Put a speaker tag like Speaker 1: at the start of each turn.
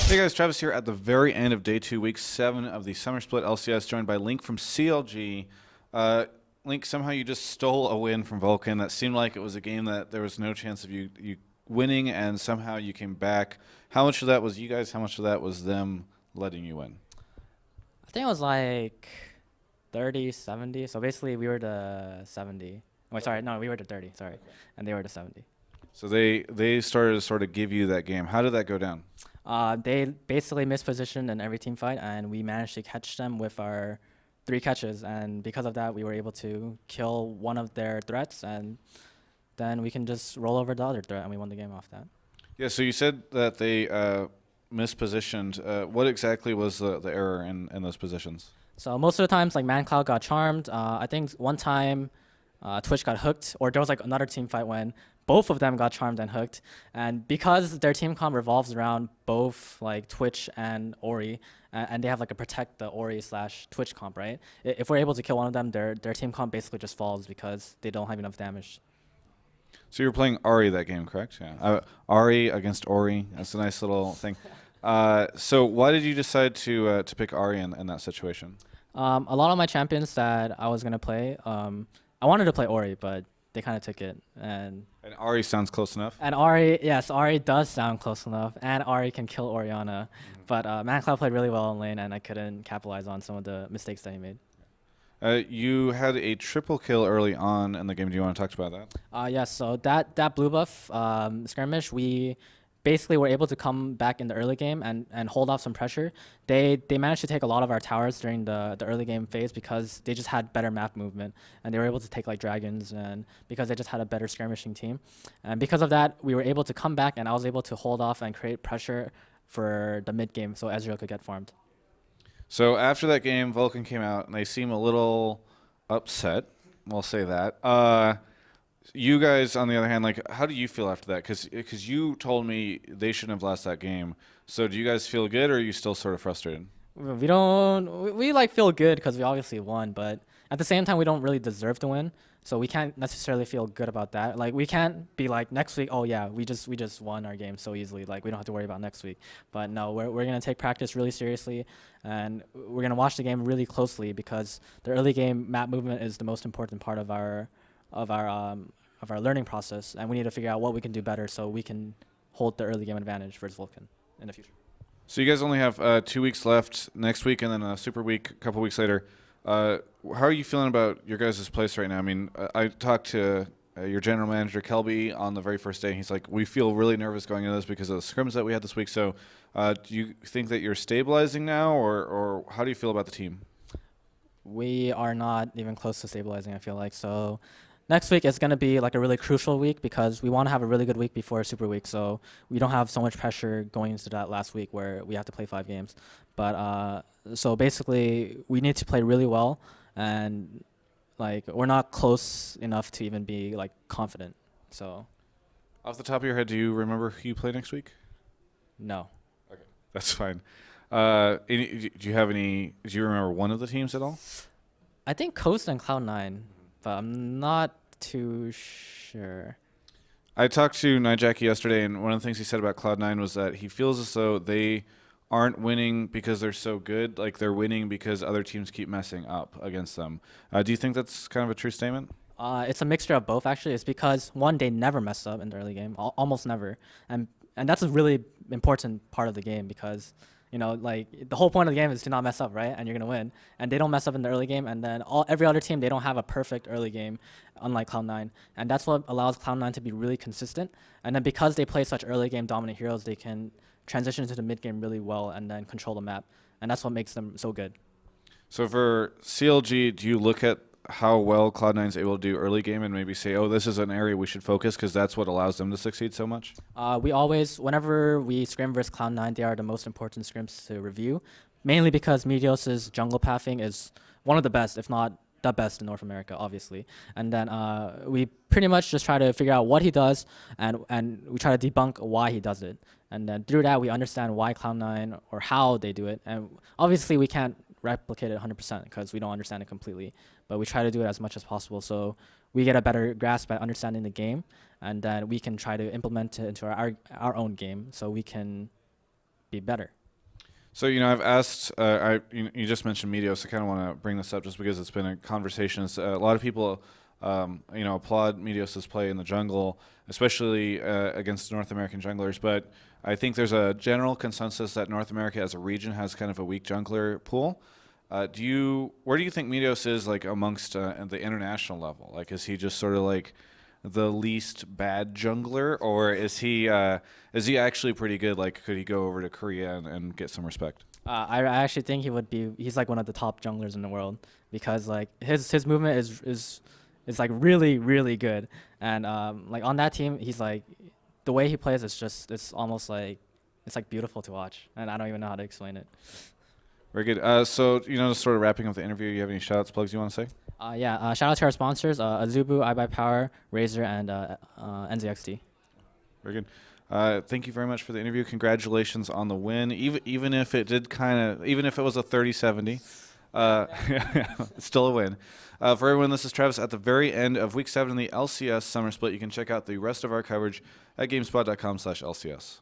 Speaker 1: Hey guys, Travis here at the very end of day 2, week 7 of the Summer Split LCS, joined by Link from CLG. Link, somehow you just stole a win from Vulcan. That seemed like it was a game that there was no chance of you winning, and somehow you came back. How much of that was you guys? How much of that was them letting you win?
Speaker 2: I think it was like 30, 70. So basically, we were the 70. Wait, sorry, no, we were the 30. Sorry, and they were the 70.
Speaker 1: So they started to sort of give you that game. How did that go down?
Speaker 2: They basically mispositioned in every team fight, and we managed to catch them with our 3 catches. And because of that, we were able to kill one of their threats, and then we can just roll over the other threat, and we won the game off that.
Speaker 1: Yeah, so you said that they mispositioned. What exactly was the error in those positions?
Speaker 2: So most of the times, like ManCloud got charmed. I think one time Twitch got hooked, or there was like another team fight when both of them got charmed and hooked. And because their team comp revolves around both like Twitch and Ori, and they have like a protect the Ori slash Twitch comp, right? If we're able to kill one of them, their team comp basically just falls because they don't have enough damage.
Speaker 1: So you were playing Ari that game, correct? Yeah. Ari against Ori. That's a nice little thing. So why did you decide to pick Ari in that situation?
Speaker 2: A lot of my champions that I was gonna play, I wanted to play Ori, but they kind of took it. And
Speaker 1: Ari sounds close enough.
Speaker 2: And Ari, yes, Ari does sound close enough, and Ari can kill Orianna. But ManCloud played really well in lane, and I couldn't capitalize on some of the mistakes that he made.
Speaker 1: You had a triple kill early on in the game. Do you want to talk about that?
Speaker 2: Yes, so that blue buff skirmish, we basically were able to come back in the early game and hold off some pressure. They managed to take a lot of our towers during the early game phase because they just had better map movement, and they were able to take like dragons, and because they just had a better skirmishing team. And because of that, we were able to come back, and I was able to hold off and create pressure for the mid game so Ezreal could get farmed.
Speaker 1: So after that game, Vulcan came out, and they seem a little upset. We'll say that. You guys, on the other hand, like, how do you feel after that? Because you told me they shouldn't have lost that game. So do you guys feel good, or are you still sort of frustrated?
Speaker 2: We don't we like feel good because we obviously won, but at the same time we don't really deserve to win, so we can't necessarily feel good about that. Like we can't be like next week, oh yeah, we just won our game so easily, like we don't have to worry about next week. But no, we're gonna take practice really seriously, and we're gonna watch the game really closely because the early game map movement is the most important part of our learning process, and we need to figure out what we can do better so we can hold the early game advantage versus Vulcan in the future.
Speaker 1: So you guys only have 2 weeks left next week, and then a super week a couple weeks later. How are you feeling about your guys' place right now? I mean, I talked to your general manager, Kelby, on the very first day. He's like, we feel really nervous going into this because of the scrims that we had this week. So do you think that you're stabilizing now, or how do you feel about the team?
Speaker 2: We are not even close to stabilizing, I feel like. So next week is going to be like a really crucial week because we want to have a really good week before Super Week, so we don't have so much pressure going into that last week where we have to play 5 games. But so basically, we need to play really well, and like we're not close enough to even be like confident. So
Speaker 1: Off the top of your head, do you remember who you play next week?
Speaker 2: no.
Speaker 1: Okay, that's fine. Do you have any? Do you remember one of the teams at all?
Speaker 2: I think Coast and Cloud9, but I'm not too sure.
Speaker 1: I talked to Nijaki yesterday, and one of the things he said about Cloud9 was that he feels as though they aren't winning because they're so good. Like, they're winning because other teams keep messing up against them. Do you think that's kind of a true statement?
Speaker 2: It's a mixture of both, actually. It's because, one, they never mess up in the early game, almost never. And that's a really important part of the game because, you know, like, the whole point of the game is to not mess up, right? And you're going to win. And they don't mess up in the early game. And then every other team, they don't have a perfect early game, unlike Cloud9. And that's what allows Cloud9 to be really consistent. And then because they play such early game dominant heroes, they can transition into the mid game really well and then control the map. And that's what makes them so good.
Speaker 1: So for CLG, do you look at how well Cloud9 is able to do early game and maybe say, oh, this is an area we should focus because that's what allows them to succeed so much?
Speaker 2: We always, whenever we scrim versus Cloud9, they are the most important scrims to review, mainly because Meteos' jungle pathing is one of the best, if not the best in North America, obviously. And then we pretty much just try to figure out what he does, and we try to debunk why he does it. And then through that, we understand why Cloud9 or how they do it. And obviously, we can't replicate it 100% because we don't understand it completely. But we try to do it as much as possible so we get a better grasp at understanding the game, and then we can try to implement it into our own game so we can be better.
Speaker 1: So, I've asked, you just mentioned Meteos. I kind of want to bring this up just because it's been a conversation. A lot of people, applaud Meteos' play in the jungle, especially against North American junglers. But I think there's a general consensus that North America as a region has kind of a weak jungler pool. Where do you think Meteos is like amongst the international level? Like, is he just sort of like the least bad jungler, or is he actually pretty good? Like, could he go over to Korea and get some respect?
Speaker 2: I actually think he's like one of the top junglers in the world because like his movement is like really really good, and like on that team he's like the way he plays it's almost like it's like beautiful to watch, and I don't even know how to explain it.
Speaker 1: Very good. So, just sort of wrapping up the interview, you have any shout-outs, plugs you want to say?
Speaker 2: Shout out to our sponsors, Azubu, iBuyPower, Razer, and NZXT.
Speaker 1: Very good. Thank you very much for the interview. Congratulations on the win. Even if it was a 30-70, it's still a win. For everyone, this is Travis. At the very end of Week 7 in the LCS Summer Split, you can check out the rest of our coverage at GameSpot.com/LCS.